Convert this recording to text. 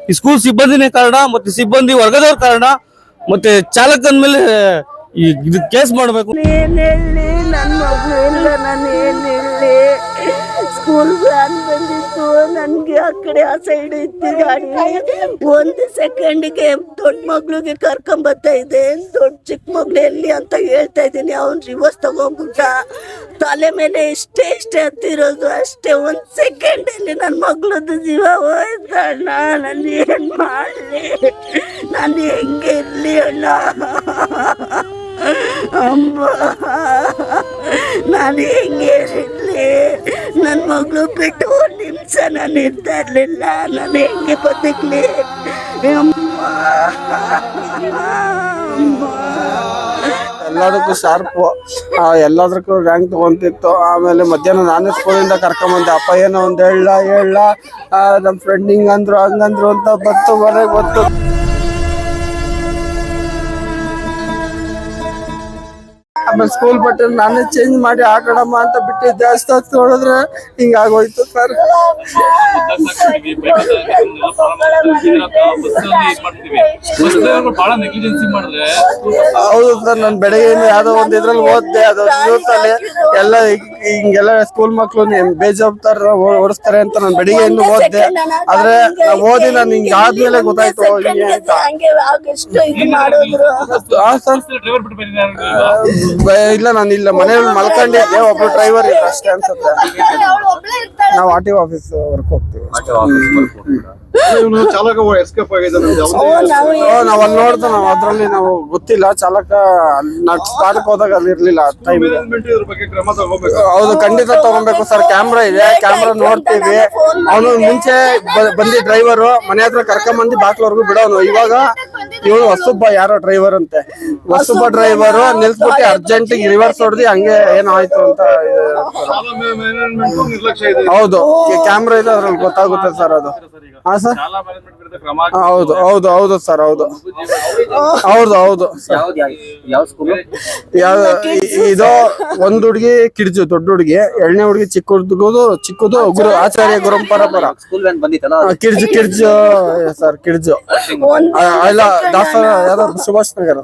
ಈ ಸ್ಕೂಲ್ ಸಿಬ್ಬಂದಿನೇ ಕಾರಣ, ಮತ್ತೆ ಸಿಬ್ಬಂದಿ ವರ್ಗದವ್ರ ಕಾರಣ, ಮತ್ತೆ ಚಾಲಕನ ಮೇಲೆ ಇದು ಕೇಸ್ ಮಾಡಬೇಕು. ಏನ್ ಹೇಳಿ, ನನ್ನ ಮಗಳು ಇಲ್ಲ, ನಾನು ಏನ್ ಹೇಳಿ? ಸ್ಕೂಲ್ ವ್ಯಾನ್ ಬಂದಿತ್ತು, ನನ್ಗೆ ಆ ಕಡೆ ಆ ಸೈಡ್ ಇತ್ತು ಗಾಡಿ. 1 ಸೆಕೆಂಡಿಗೆ ದೊಡ್ಡ ಮಗ್ಳಿಗೆ ಕರ್ಕೊಂಬರ್ತಾ ಇದೆ, ದೊಡ್ಡ ಚಿಕ್ಕ ಮಗ್ಳು ಎಲ್ಲಿ ಅಂತ ಹೇಳ್ತಾ ಇದ್ದೀನಿ. ಅವ್ನು ರಿವರ್ಸ್ ತಗೊಂಡ್ಬಿಟ್ಟ, ತಲೆ ಮೇಲೆ ಇಷ್ಟೇ ಹತ್ತಿರೋದು ಅಷ್ಟೇ. 1 ಸೆಕೆಂಡಲ್ಲಿ ನನ್ನ ಮಗಳದ್ದು ಜೀವ ಹೋಯ್ತಣ್ಣ. ನಾನು ಏನ್ ಮಾಡಲಿ? ನಾನು ಹೆಂಗೆ ಇರ್ಲಿ ಅಣ್ಣ? ಅಮ್ಮ, ನಾನು ಹೆಂಗೆ ಇರಲಿ? ನನ್ನ ಮಗಳು ಬಿಟ್ಟು 1 ನಿಮಿಷ ನಾನು ಇರ್ತಾ ಇರ್ಲಿಲ್ಲ. ನಾನು ಹೆಂಗೆ ಬದುಕಲಿ? ಎಲ್ಲದಕ್ಕೂ ಶಾರ್ಪು, ಎಲ್ಲದಕ್ಕೂ ರ್ಯಾಂಕ್ ತಗೊಂತಿತ್ತು. ಆಮೇಲೆ ಮಧ್ಯಾಹ್ನ ನಾನೇ ಸ್ಕೂಲಿಂದ ಕರ್ಕೊಂಬಂದೆ. ಅಪ್ಪ ಏನೋ ಒಂದು ಹೇಳ ನಮ್ಮ ಫ್ರೆಂಡ್ ಹಿಂಗಂದ್ರು ಹಂಗಂದ್ರು ಅಂತ ಬತ್ತು ಮನೆಗೆ ಬಂತು. ಆಮೇಲೆ ಸ್ಕೂಲ್ ಬಟ್ಟೆ ನಾನೇ ಚೇಂಜ್ ಮಾಡಿ ಹಾಕೋಣಮ್ಮ ಅಂತ ಬಿಟ್ಟಿದ್ದೆ. ಅಷ್ಟು ನೋಡಿದ್ರೆ ಹಿಂಗಾಗೋಯ್ತು ಸರ್. ಹೌದು ಸರ್, ನಾನು ಬೆಳಗ್ಗೆ ಯಾವ್ದೋ ಒಂದು ಇದ್ರಲ್ಲಿ ಓದ್ದೆ, ಅದು ನ್ಯೂಸಲ್ಲಿ ಎಲ್ಲ ಹಿಂಗೆಲ್ಲ ಸ್ಕೂಲ್ ಮಕ್ಳು ಬೇಜವಾಬ್ದಾರ ಓಡಿಸ್ತಾರೆ ಅಂತ ನಾನು ಬೆಳಿಗ್ಗೆ ಇನ್ನು ಓದ್ದೆ. ಆದ್ರೆ ಓದಿ ನಾನು ಹಿಂಗೆ ಆದ್ಮೇಲೆ ಗೊತ್ತಾಯ್ತು ಹಿಂಗೆ ಅಂತ. ಇಲ್ಲ, ನಾನು ಇಲ್ಲ ಮನೇಲಿ ಮಲ್ಕೊಂಡಿದ್ದೆ. ಒಬ್ರು ಡ್ರೈವರ್ ಇಲ್ಲ ಅಷ್ಟೇ ಅನ್ಸುತ್ತೆ. ನಾವು RTO ಆಫೀಸ್ ವರ್ಕ್ ಹೋಗ್ತೀವಿ. ನಾವ್ ಅಲ್ಲಿ ನೋಡ್ದೆ, ನಾವು ಅದ್ರಲ್ಲಿ ನಾವು ಗೊತ್ತಿಲ್ಲ. ಚಾಲಕ ಸ್ಪಾಟ್ಗೆ ಹೋದಾಗ ಅಲ್ಲಿ ಇರ್ಲಿಲ್ಲ ಟೈಮ್. ಹೌದು, ಖಂಡಿತ ತಗೊಬೇಕು ಸರ್. ಕ್ಯಾಮ್ರಾ ಇದೆ, ಕ್ಯಾಮ್ರಾ ನೋಡ್ತೀವಿ. ಅವನು ಮುಂಚೆ ಬಂದಿ ಡ್ರೈವರು ಮನೆ ಹತ್ರ ಕರ್ಕೊಂಬಂದು ಬಾಕ್ಲವರೆಗೂ ಬಿಡೋನು. ಇವಾಗ ಇವನು ಹೊಸಬ್ಬ ಯಾರೋ ಡ್ರೈವರ್ ಅಂತೆ, ಹೊಸಬ್ಬ ಡ್ರೈವರು ನಿಲ್ಸ್ಬಿಟ್ಟು ಅರ್ಜೆಂಟ್ ರಿವರ್ಸ್ ಹೊಡೆದಿ ಹಂಗೆ ಏನಾಯ್ತು ಅಂತ. ಹೌದು, ಕ್ಯಾಮ್ರಾ ಇದೆ, ಅದ್ರಲ್ಲಿ ಗೊತ್ತಾಗುತ್ತೆ ಸರ್ ಅದು. ಹಾ ಸರ್, ಹೌದು ಹೌದು ಹೌದು ಸರ್, ಹೌದು ಹೌದು ಹೌದು. ಇದು ಒಂದ್ ಹುಡುಗಿ ಕಿಡ್ಜು, ದೊಡ್ಡ ಹುಡುಗಿ. 2ನೇ ಹುಡುಗಿ ಚಿಕ್ಕದು ಗುರು ಆಚಾರ್ಯ ಗುರುಪರಪರ ಕಿಡ್ಜು ಸರ್, ಕಿಡ್ಜು. ಇಲ್ಲ ದಾಸರ ಯಾವ್ದಾದ್ರು ಸುಭಾಷ್ ನಗರ.